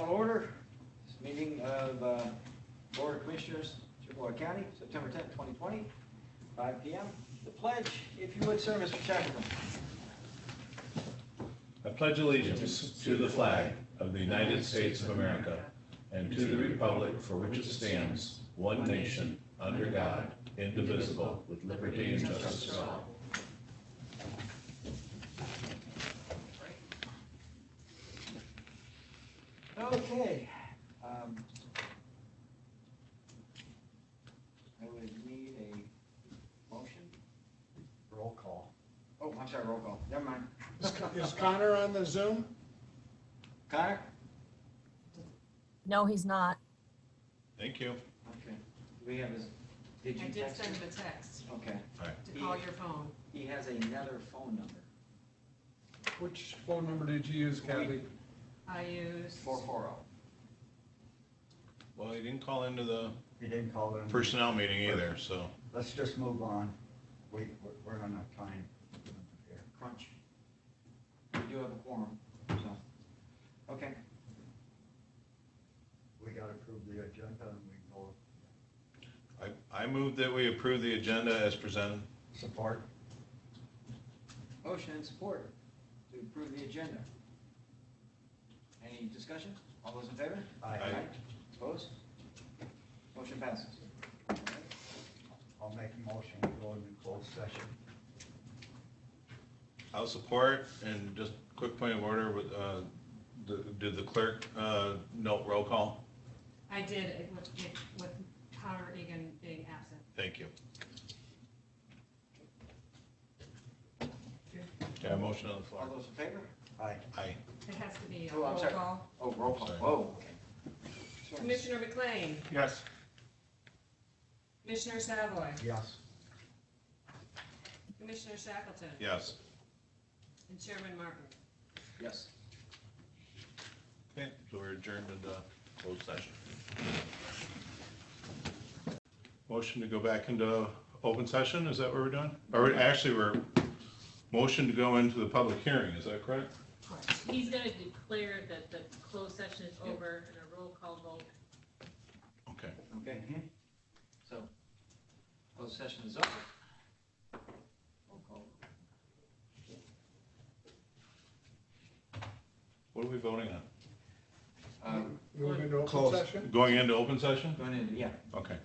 call order. This meeting of Board of Commissioners, Chippewa County, September 10th, 2020, 5 p.m. The pledge, if you would, sir, Mr. Shackleton. I pledge allegiance to the flag of the United States of America and to the republic for which it stands, one nation, under God, indivisible, with liberty and justice for all. Okay. I would need a motion. Roll call. Oh, I'm sorry, roll call. Never mind. Is Connor on the Zoom? Connor? No, he's not. Thank you. Okay. Do we have his, did you I did text send him? him a text Okay. to call your phone. He has another phone number. Which phone number did you use, Kathy? I used 440. Well, he didn't call into the He didn't call in. personnel meeting either, so. Let's just move on. We're on a time here. Crunch. We do have a quorum, so, okay. We gotta approve the agenda and we go I move that we approve the agenda as presented. support. Motion and support to approve the agenda. Any discussion? All those in favor? Aye. Opposed? Motion passes. I'll make a motion to go into closed session. I'll support, and just quick point of order, with, did the clerk note roll call? I did with Connor Egan being absent. Thank you. Okay, a motion on the floor. All those in favor? Aye. Aye. It has to be a Oh, I'm roll sorry. call. Oh, roll call. Sorry. Whoa, okay. Sorry. Commissioner McLean, Yes. Commissioner Savoy, Yes. Commissioner Shackleton, Yes. and Chairman Martin. Yes. Okay, so we're adjourned into closed session. Motion to go back into open session, is that what we're doing? Or actually, we're motion to go into the public hearing, is that correct? He's gonna declare that the closed session is over and a roll call vote. Okay. Okay. So, closed session is over. Roll call. What are we voting on? Moving into open Close. session? Going into open session? Going in, yeah. Okay.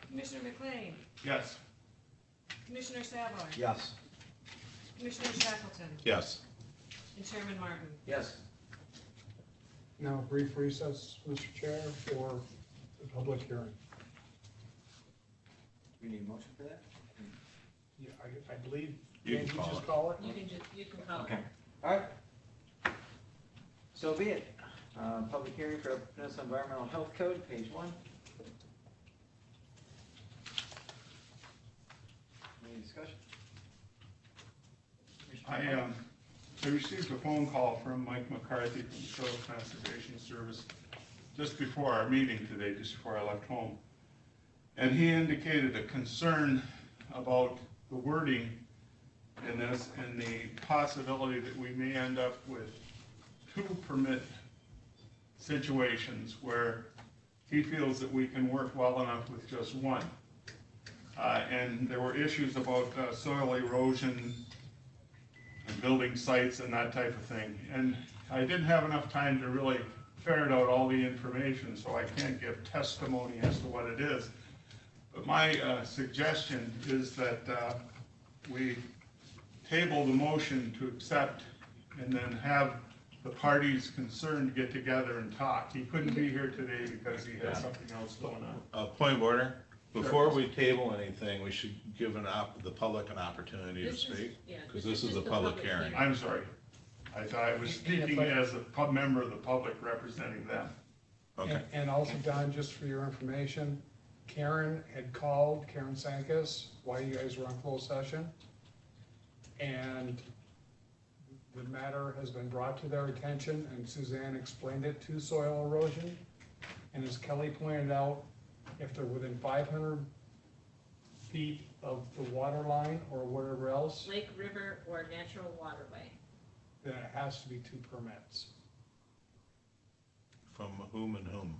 Commissioner McLean, Yes. Commissioner Savoy, Yes. Commissioner Shackleton, Yes. and Chairman Martin. Yes. Now, brief recess, Mr. Chair, for the public hearing. We need a motion for that? Yeah, I believe, You can't can you call just it. call it? You can call it. Okay. All right. So be it. Public hearing for Peninsula Environmental Health Code, page 1. Any discussion? I received a phone call from Mike McCarthy from Soil Conservation Service just before our meeting today, just before I left home. And he indicated a concern about the wording in this and the possibility that we may end up with 2 permit situations where he feels that we can work well enough with just 1. And there were issues about soil erosion and building sites and that type of thing. And I didn't have enough time to really ferret out all the information, so I can't give testimony as to what it is. But my suggestion is that we table the motion to accept and then have the parties concerned get together and talk. He couldn't be here today because he had something else going on. Point of order. Before we table anything, we should give the public an opportunity to This is- speak, yeah, because this this is is a the public public hearing. hearing. I'm sorry. I thought I was speaking as a member of the public representing them. Okay. And also, Don, just for your information, Karen had called, Karen Sankas, while you guys were on closed session. And the matter has been brought to their attention, and Suzanne explained it to soil erosion. And as Kelly pointed out, if they're within 500 feet of the water line or whatever else, Lake, river, or natural waterway. then it has to be 2 permits. From whom and whom?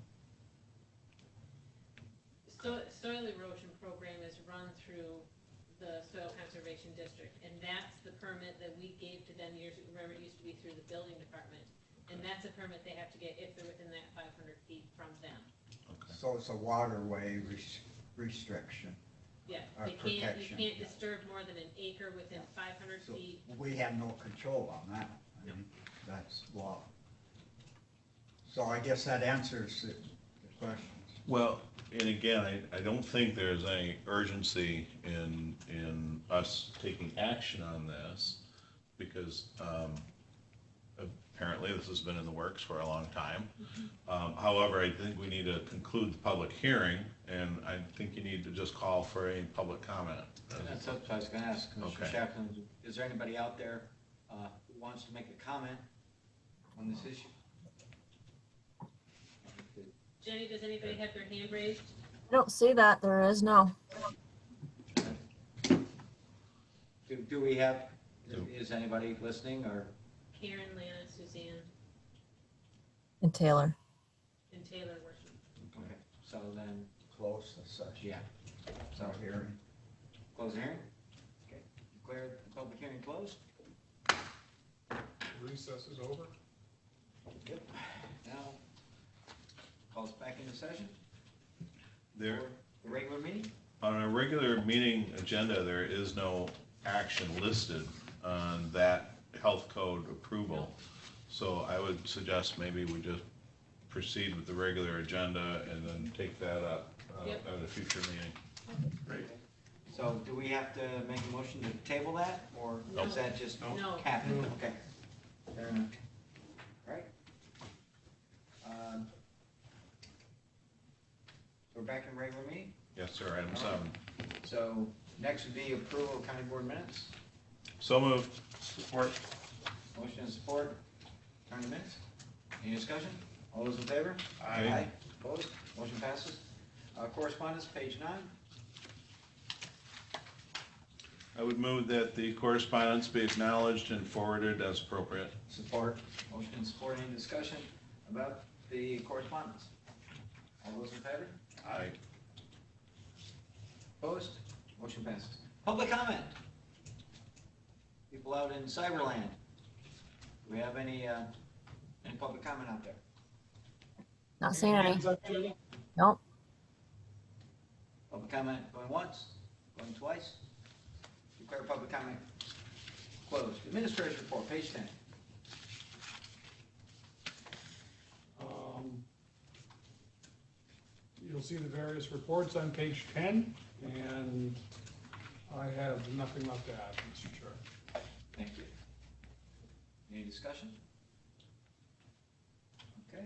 Soil erosion program is run through the Soil Conservation District, and that's the permit that we gave to them years ago. Remember, it used to be through the building department. And that's a permit they have to get if they're within that 500 feet from them. Okay. So it's a waterway restriction. Yeah, Or they can't, you protection. can't disturb more than an acre within 500 So feet. we have no control on that. I mean, that's law. So I guess that answers the question. Well, and again, I don't think there's any urgency in us taking action on this, because apparently this has been in the works for a long time. However, I think we need to conclude the public hearing, and I think you need to just call for a public comment. And that's what I was gonna ask, Commissioner Okay. Chaplin, is there anybody out there who wants to make a comment on this issue? Jenny, does anybody have their hand raised? I don't see that. There is no. Do we have, is anybody listening, or? Karen, Lana, Suzanne, And Taylor. and Taylor worship. Okay, so then, Close the session. yeah, so Our hearing. close the hearing? Okay, declare the public hearing closed? Recess is over. Yep. Now, call us back into session There, for the regular meeting? on a regular meeting agenda, there is no action listed on that health code approval. So I would suggest maybe we just proceed with the regular agenda and then take that up Yep. at a future meeting. Great. So do we have to make a motion to table that, or is that just No. happen? Okay. Fair enough. All right. So we're back in regular meeting? Yes, sir, item 7. So next would be approval of county board minutes. So moved. Support. Motion and support, county minutes. Any discussion? All those in favor? Aye. Opposed? Motion passes. Correspondence, page 9. I would move that the correspondence be acknowledged and forwarded as appropriate. Support. Motion and support, any discussion about the correspondence? All those in favor? Aye. Opposed? Motion passes. Public comment. People out in Cyberland. Do we have any public comment out there? Not seeing any. Hands up, Judy. Nope. Public comment going once, going twice. Declare public comment closed. Administrator's report, page 10. You'll see the various reports on page 10, and I have nothing left to add, Mr. Chair. Thank you. Any discussion? Okay.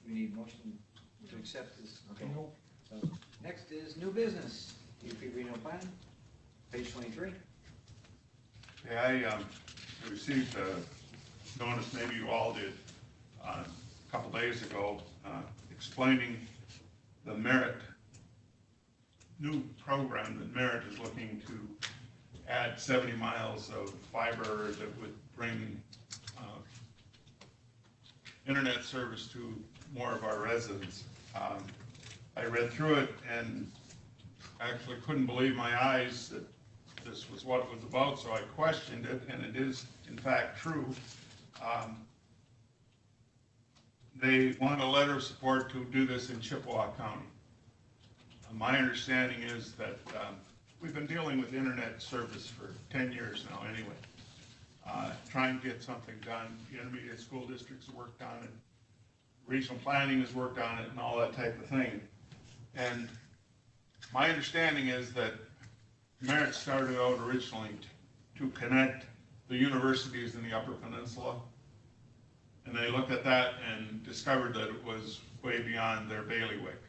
We need motion to accept this, okay. Nope. So, next is new business, UP Regional Plan, page 23. Yeah, I received a notice, maybe you all did, a couple days ago, explaining the Merit, new program that Merit is looking to add 70 miles of fiber that would bring internet service to more of our residents. I read through it and actually couldn't believe my eyes that this was what it was about, so I questioned it, and it is in fact true. They want a letter of support to do this in Chippewa County. My understanding is that we've been dealing with internet service for 10 years now anyway, trying to get something done. The intermediate school districts have worked on it, regional planning has worked on it, and all that type of thing. And my understanding is that Merit started out originally to connect the universities in the Upper Peninsula, and they looked at that and discovered that it was way beyond their bailiwick.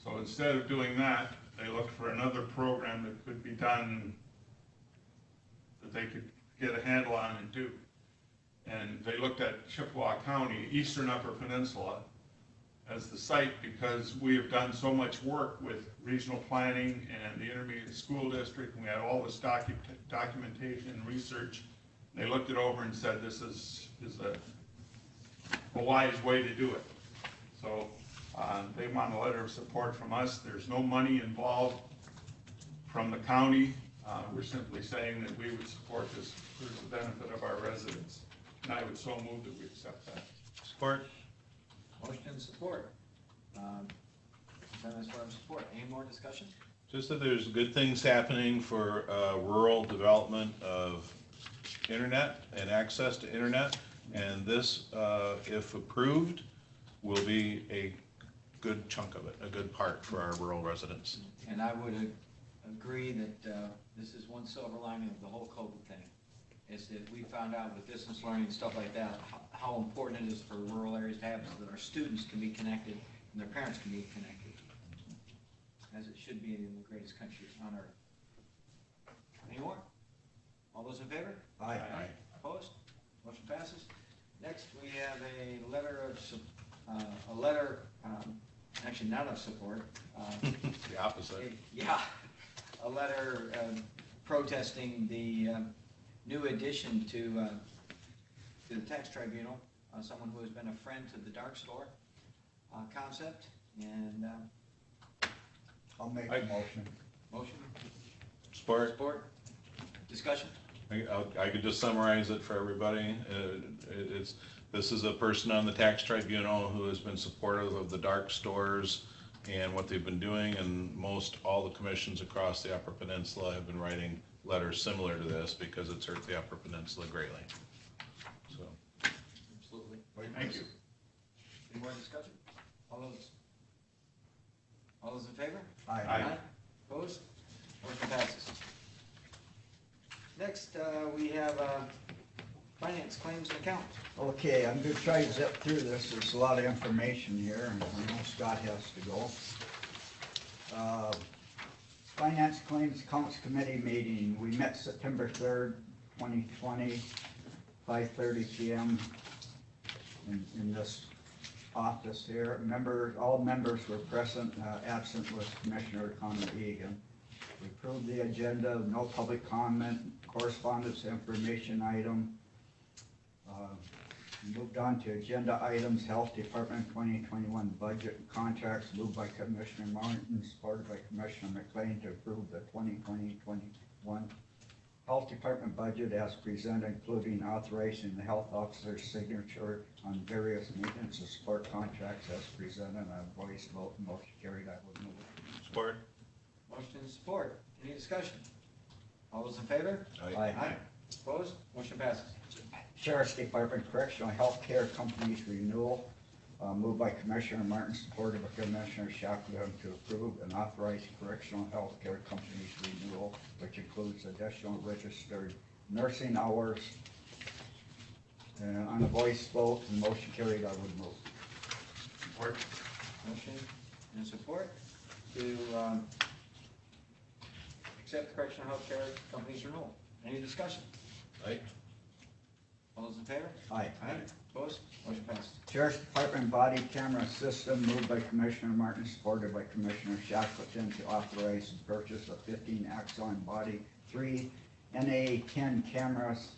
So instead of doing that, they looked for another program that could be done, that they could get a handle on and do. And they looked at Chippewa County, eastern Upper Peninsula, as the site because we have done so much work with regional planning and the intermediate school district, and we had all this documentation and research. They looked it over and said this is a wise way to do it. So they want a letter of support from us. There's no money involved from the county. We're simply saying that we would support this for the benefit of our residents. And I would so move that we accept that. Support. Motion and support. Send this letter of support. Any more discussion? Just that there's good things happening for rural development of internet and access to internet. And this, if approved, will be a good chunk of it, a good part for our rural residents. And I would agree that this is one silver lining of the whole COVID thing, is that we found out with distance learning and stuff like that, how important it is for rural areas to have, so that our students can be connected and their parents can be connected, as it should be in the greatest country on earth. Any more? All those in favor? Aye. Opposed? Motion passes. Next, we have a letter of, actually not of support. The opposite. Yeah, a letter protesting the new addition to the tax tribunal, someone who has been a friend to the dark store concept, and I'll make a motion. motion, Support. support, discussion. I could just summarize it for everybody. This is a person on the tax tribunal who has been supportive of the dark stores and what they've been doing, and all the commissions across the Upper Peninsula have been writing letters similar to this because it's hurt the Upper Peninsula greatly. So, Absolutely. Thank you. Any more discussion? All those in favor? Aye. Opposed? Motion passes. Next, we have finance claims and accounts. Okay, I'm gonna try to zip through this. There's a lot of information here, and I know Scott has to go. Finance Claims Accounts Committee meeting, we met September 3rd, 2020, 5:30 PM in this office here. All members were present, absent was Commissioner Connor Egan. We approved the agenda, no public comment, correspondence information item. Moved on to agenda items, Health Department 2021 budget contracts, moved by Commissioner Martin, supported by Commissioner McLean to approve the 2020-21 Health Department budget as presented, including authorizing the health officer's signature on various maintenance and support contracts as presented. A voice vote, motion carried. I would move it. support. Motion and support. Any discussion? All those in favor? Aye. Opposed? Motion passes. Sheriff's Department Correctional Health Care Companies renewal, moved by Commissioner Martin, supported by Commissioner Shackleton to approve and authorize correctional health care companies renewal, which includes additional registered nursing hours. On a voice vote, the motion carried, I would move. Support. Motion and support to accept correctional health care companies renewal. Any discussion? Aye. All those in favor? Aye. Opposed? Motion passes. Sheriff's Department Body Camera System, moved by Commissioner Martin, supported by Commissioner Shackleton to authorize the purchase of 15 Axon Body 3 NA-10 cameras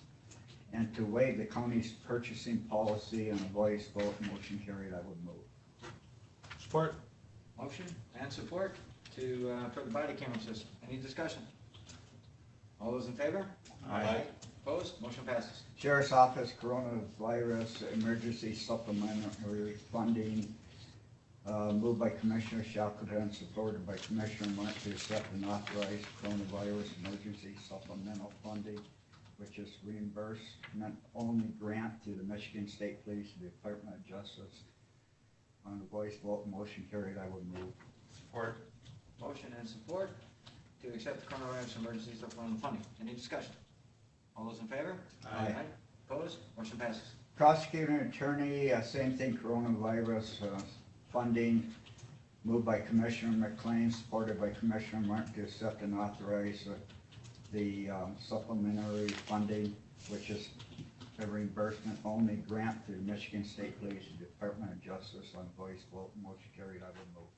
and to waive the county's purchasing policy. On a voice vote, motion carried, I would move. Support. Motion and support to, for the body camera system. Any discussion? All those in favor? Aye. Opposed? Motion passes. Sheriff's Office Coronavirus Emergency Supplementary Funding, moved by Commissioner Shackleton, supported by Commissioner Martin to accept and authorize Coronavirus Emergency Supplemental Funding, which is reimbursement only grant to the Michigan State Police Department of Justice. On the voice vote, motion carried, I would move. Support. Motion and support to accept the coronavirus emergency supplemental funding. Any discussion? All those in favor? Aye. Opposed? Motion passes. Prosecutor and attorney, same thing, coronavirus funding, moved by Commissioner McLean, supported by Commissioner Martin to accept and authorize the supplementary funding, which is a reimbursement only grant through Michigan State Police Department of Justice on voice vote. Motion carried, I will move.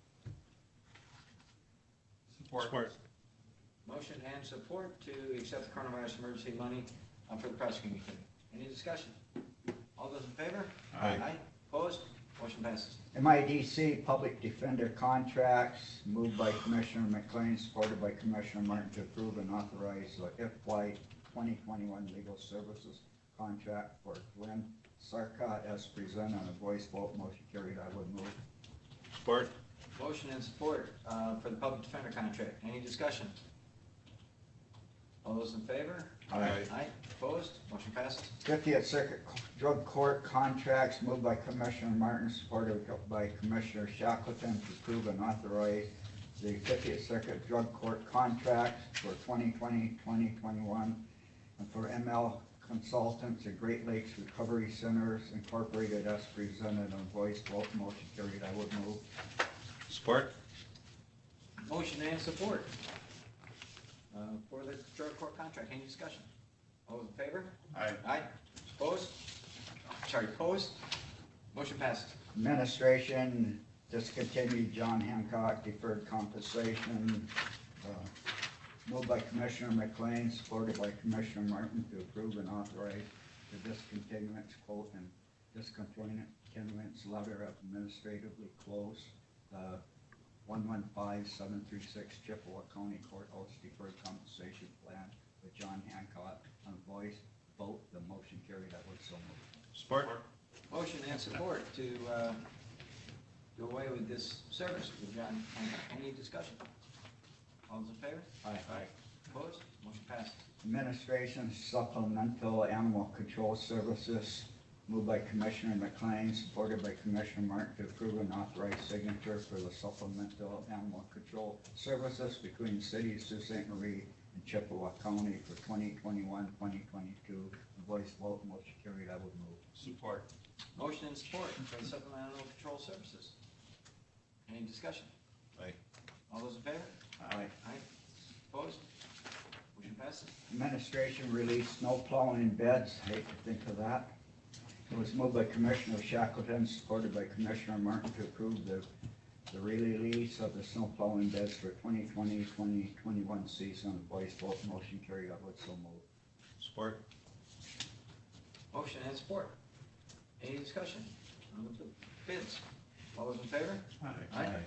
Support. Motion and support to accept the coronavirus emergency money for the prosecuting committee. Any discussion? All those in favor? Aye. Opposed? Motion passes. MIDC Public Defender Contracts, moved by Commissioner McLean, supported by Commissioner Martin, to approve and authorize the FY 2021 legal services contract for Glenn Sarka as presented on a voice vote. Motion carried, I would move. Support. Motion and support for the public defender contract. Any discussion? All those in favor? Aye. Aye. Opposed? Motion passes. 50th Circuit Drug Court contracts, moved by Commissioner Martin, supported by Commissioner Shackleton, to approve and authorize the 50th Circuit Drug Court contracts for 2020-2021 and for ML Consultants and Great Lakes Recovery Centers Incorporated as presented on voice vote. Motion carried, I would move. Support. Motion and support for the drug court contract. Any discussion? All those in favor? Aye. Aye. Opposed? Opposed? Motion passes. Administration discontinued John Hancock deferred compensation, moved by Commissioner McLean, supported by Commissioner Martin, to approve and authorize the discontinuance quote and discontinuance letter of administratively closed 115736 Chippewa County Courthouse Deferred Compensation Plan with John Hancock on voice vote. The motion carried, I would so move. Support. Motion and support to do away with this service with John Hancock. Any discussion? All those in favor? Aye. Opposed? Motion passes. Administration Supplemental Animal Control Services, moved by Commissioner McLean, supported by Commissioner Martin, to approve and authorize signature for the Supplemental Animal Control Services between the City of Sault Ste. Marie and Chippewa County for 2021-2022. Voice vote, motion carried, I would move. Support. Motion and support for the supplemental animal control services. Any discussion? Aye. All those in favor? Aye. Aye. Opposed? Motion passes. Administration released snow plowing in beds, hate to think of that. It was moved by Commissioner Shackleton, supported by Commissioner Martin, to approve the release of the snow plowing beds for 2020-2021 season. Voice vote, motion carried, I would so move. Support. Motion and support. Any discussion on the bids? All those in favor? Aye.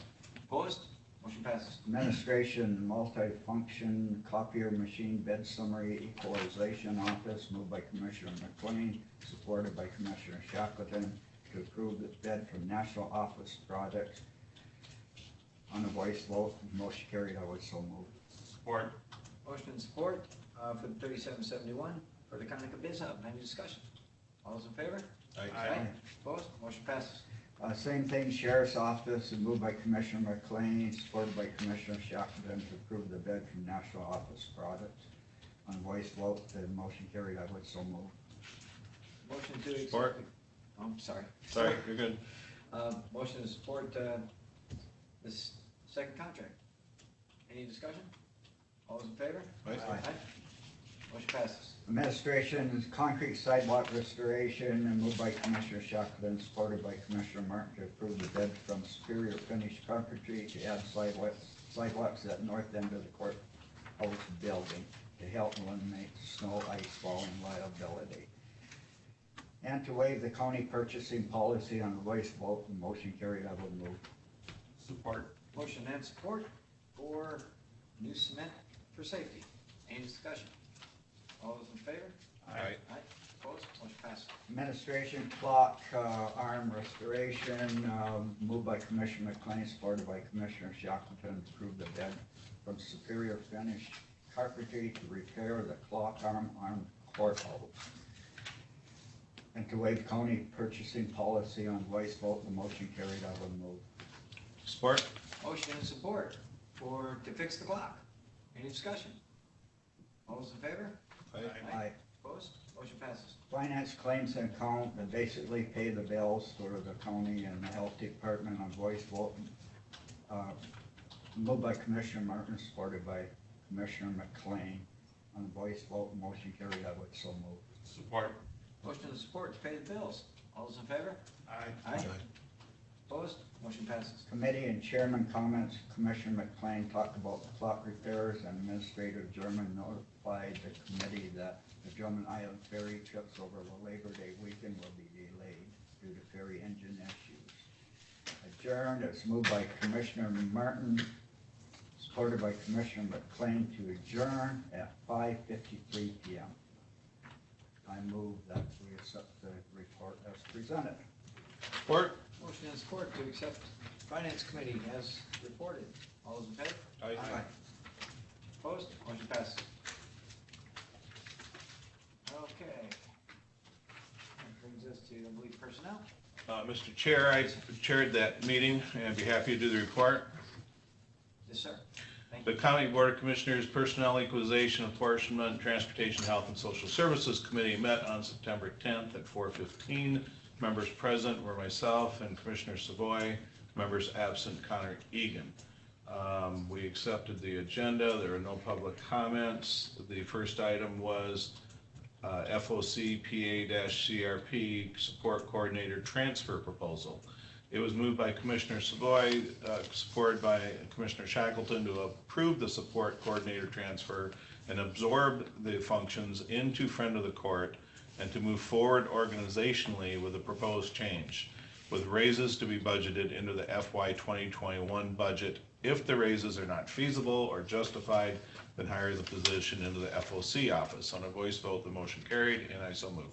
Opposed? Motion passes. Administration multi-function copier machine bed summary equalization office, moved by Commissioner McLean, supported by Commissioner Shackleton, to approve the bid from National Office Products on a voice vote. Motion carried, I would so move. Support. Motion and support for the 3771 for the Conica Biz Hub. Any discussion? All those in favor? Aye. Opposed? Motion passes. Same thing, Sheriff's Office, and moved by Commissioner McLean, supported by Commissioner Shackleton, to approve the bid from National Office Products on voice vote. The motion carried, I would so move. Motion to accept. Support. Oh, I'm sorry. Sorry, you're good. Motion to support this second contract. Any discussion? All those in favor? Aye. Motion passes. Administration, concrete sidewalk restoration, and moved by Commissioner Shackleton, supported by Commissioner Martin, to approve the bid from Superior Finished Carpentry to add sidewalks at north end of the courthouse building to help eliminate snow, ice falling liability. And to waive the county purchasing policy on the voice vote. The motion carried, I would move. Support. Motion and support for new cement for safety. Any discussion? All those in favor? Aye. Aye. Opposed? Motion passes. Administration clock arm restoration, moved by Commissioner McLean, supported by Commissioner Shackleton, to approve the bid from Superior Finished Carpentry to repair the clock arm courthouse. And to waive county purchasing policy on voice vote. The motion carried, I will move. Support. Motion and support to fix the clock. Any discussion? All those in favor? Aye. Opposed? Motion passes. Finance claims and account, and basically pay the bills for the county and the health department on voice vote. Moved by Commissioner Martin, supported by Commissioner McLean on voice vote. Motion carried, I would so move. Support. Motion and support to pay the bills. All those in favor? Aye. Aye. Opposed? Motion passes. Committee and chairman comments, Commissioner McLean talked about the clock repairs, and Administrator German notified the committee that the Drummond Island ferry trips over the Labor Day weekend will be delayed due to ferry engine issues. Adjourned, it's moved by Commissioner Martin, supported by Commissioner McLean to adjourn at 5:53 p.m. I move that we accept the report as presented. Support? Motion and support to accept Finance Committee as reported. All those in favor? Aye. Opposed? Motion passes. Okay. That brings us to, I believe, personnel. Mr. Chair, I chaired that meeting, and I'd be happy to do the report. Yes, sir. Thank The you. County Board of Commissioners Personnel Equalization, Apportionment, Transportation, Health, and Social Services Committee met on September 10th at 4:15. Members present were myself and Commissioner Savoy, members absent Connor Egan. We accepted the agenda. There were no public comments. The first item was FOC PA-CRP Support Coordinator Transfer Proposal. It was moved by Commissioner Savoy, supported by Commissioner Shackleton to approve the support coordinator transfer and absorb the functions into Friend of the Court and to move forward organizationally with the proposed change, with raises to be budgeted into the FY 2021 budget. If the raises are not feasible or justified, then hire the position into the FOC office. On a voice vote, the motion carried, and I so move.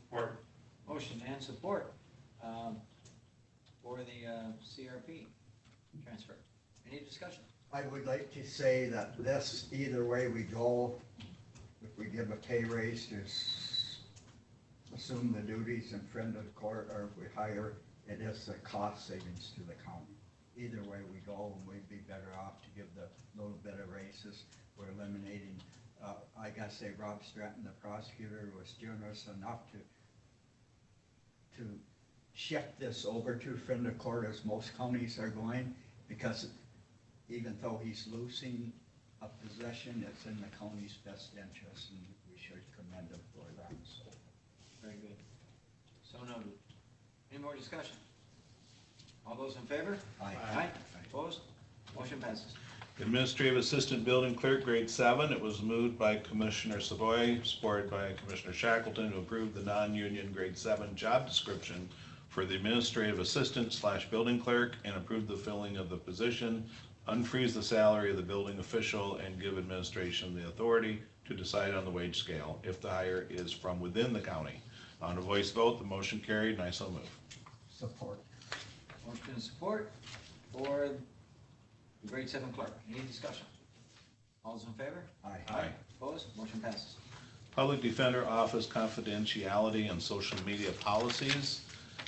Support. Motion and support for the CRP transfer. Any discussion? I would like to say that this, either way we go, if we give a pay raise to assume the duties in Friend of the Court, or if we hire, it is a cost savings to the county. Either way we go, we'd be better off to give the little bit of raises. We're eliminating, I gotta say, Rob Stratton, the prosecutor, was generous enough to shift this over to Friend of Court, as most counties are going, because even though he's losing a possession, it's in the county's best interest, and we should commend him for that, so. Very good. So noted. Any more discussion? All those in favor? Aye. Aye. Opposed? Motion passes. Administrative Assistant Building Clerk, grade 7. It was moved by Commissioner Savoy, supported by Commissioner Shackleton, to approve the non-union grade 7 job description for the Administrative Assistant / Building Clerk and approve the filling of the position, unfreeze the salary of the building official, and give administration the authority to decide on the wage scale if the hire is from within the county. On a voice vote, the motion carried, and I so move. Support. Motion and support for the grade 7 clerk. Any discussion? All those in favor? Aye. Aye. Opposed? Motion passes. Public Defender Office confidentiality and social media policies.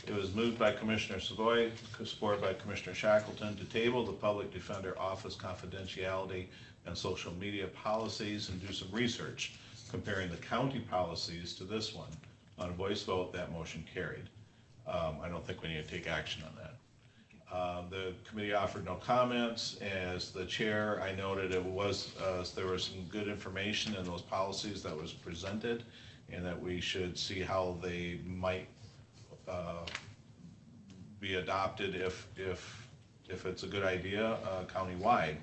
It was moved by Commissioner Savoy, supported by Commissioner Shackleton, to table the Public Defender Office confidentiality and social media policies and do some research comparing the county policies to this one. On a voice vote, that motion carried. I don't think we need to take action on that. The committee offered no comments. As the chair, I noted there was some good information in those policies that was presented, and that we should see how they might be adopted if it's a good idea countywide.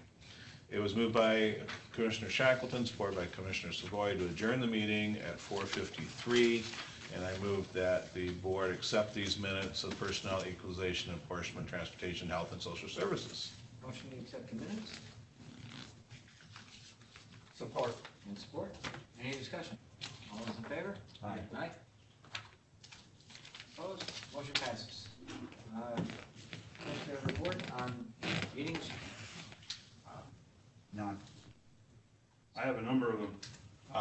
It was moved by Commissioner Shackleton, supported by Commissioner Savoy, to adjourn the meeting at 4:53. And I move that the board accept these minutes of Personnel Equalization, Apportionment, Transportation, Health, and Social Services. Motion to accept the minutes Support. and support. Any discussion? All those in favor? Aye. Aye. Opposed? Motion passes. Commissioner report on meetings? None. I have a number of them.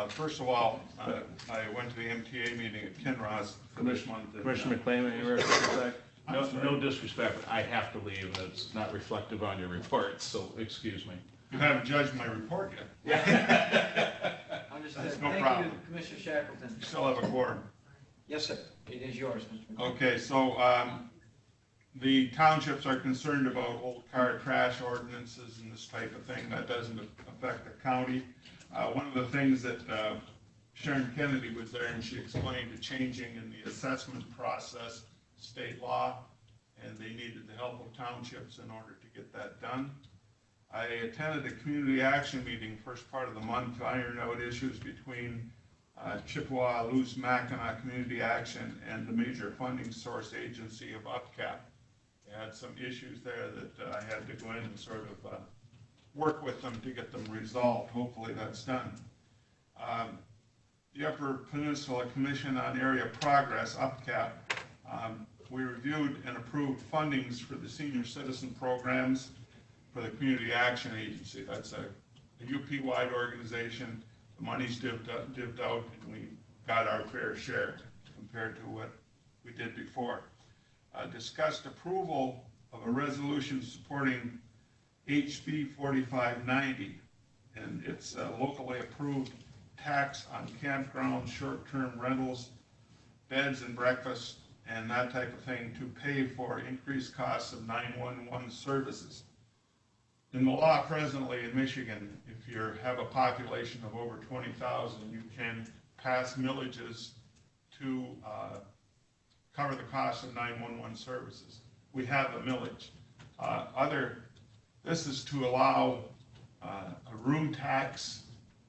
First of all, I went to the MTA meeting at Kinross for this month. Commissioner McLean, may I interject? I'm sorry. No disrespect, but I have to leave, and it's not reflective on your report, so excuse me. You haven't judged my report yet. Understood. That's no Thank problem. you, Commissioner Shackleton. You still have a quorum. Yes, sir. It is yours, Mr. McLean. Okay, so the townships are concerned about old car trash ordinances and this type of thing. That doesn't affect the county. One of the things that Sharon Kennedy was there and she explained the changing in the assessment process, state law, and they needed the help of townships in order to get that done. I attended a community action meeting first part of the month to iron out issues between Chippewa, Loose, Mackinac Community Action and the major funding source agency of UPCAP. They had some issues there that I had to go in and sort of work with them to get them resolved. Hopefully that's done. The Upper Peninsula Commission on Area Progress, UPCAP, we reviewed and approved fundings for the senior citizen programs for the Community Action Agency. That's a UP-wide organization. The money's divvied out and we got our fair share compared to what we did before. Discussed approval of a resolution supporting HB 4590, and it's a locally approved tax on campground, short-term rentals, beds and breakfast, and that type of thing to pay for increased costs of 911 services. In the law presently in Michigan, if you have a population of over 20,000, you can pass millages to cover the cost of 911 services. We have a millage. This is to allow a room tax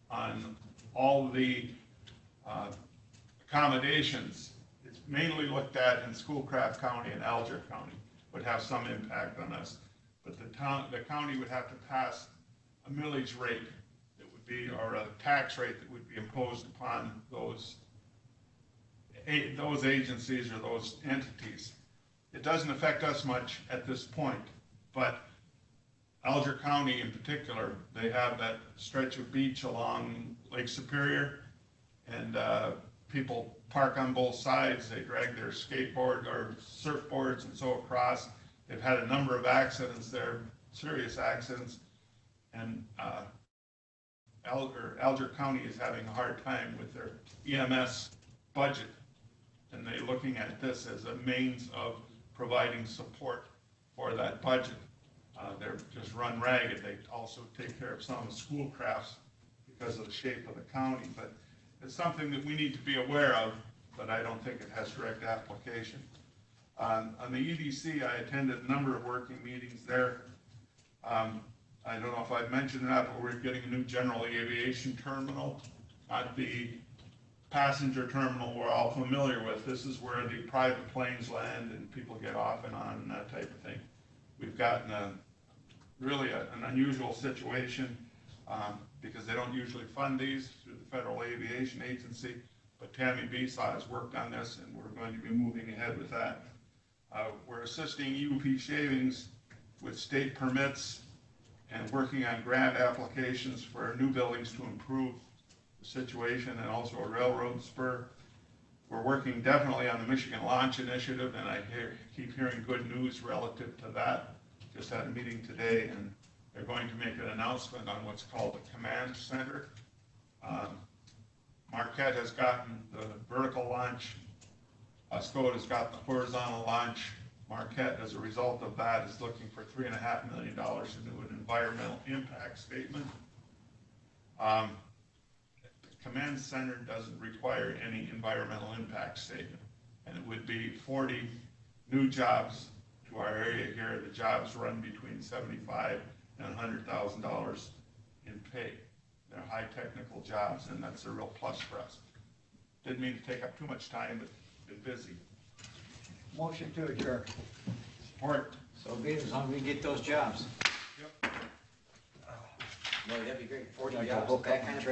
on all the accommodations. It's mainly looked at in Schoolcraft County and Alger County, would have some impact on us. But the county would have to pass a millage rate that would be, or a tax rate that would be imposed upon those agencies or those entities. It doesn't affect us much at this point, but Alger County in particular, they have that stretch of beach along Lake Superior, and people park on both sides. They drag their skateboard or surfboards and so across. They've had a number of accidents there, serious accidents, and Alger County is having a hard time with their EMS budget, and they're looking at this as a means of providing support for that budget. They're just run ragged. They also take care of some of the school crafts because of the shape of the county, but it's something that we need to be aware of, but I don't think it has direct application. On the EDC, I attended a number of working meetings there. I don't know if I've mentioned that, but we're getting a new general aviation terminal, not the passenger terminal we're all familiar with. This is where the private planes land and people get off and on and that type of thing. We've gotten really an unusual situation because they don't usually fund these through the Federal Aviation Agency, but Tammy Besaw has worked on this and we're going to be moving ahead with that. We're assisting UP Shavings with state permits and working on grant applications for new buildings to improve the situation, and also a railroad spur. We're working definitely on the Michigan Launch Initiative, and I keep hearing good news relative to that. Just had a meeting today, and they're going to make an announcement on what's called the Command Center. Marquette has gotten the vertical launch. Scott has got the horizontal launch. Marquette, as a result of that, is looking for $3.5 million to do an environmental impact statement. The Command Center doesn't require any environmental impact statement, and it would be 40 new jobs to our area here. The jobs run between $75,000 and $100,000 in pay. They're high technical jobs, and that's a real plus for us. Didn't mean to take up too much time, but been busy. Motion to adjourn. Support. So be it, as long as we get those jobs. Yep. Boy, that'd be great, 40 I gotta jobs, look that up kind of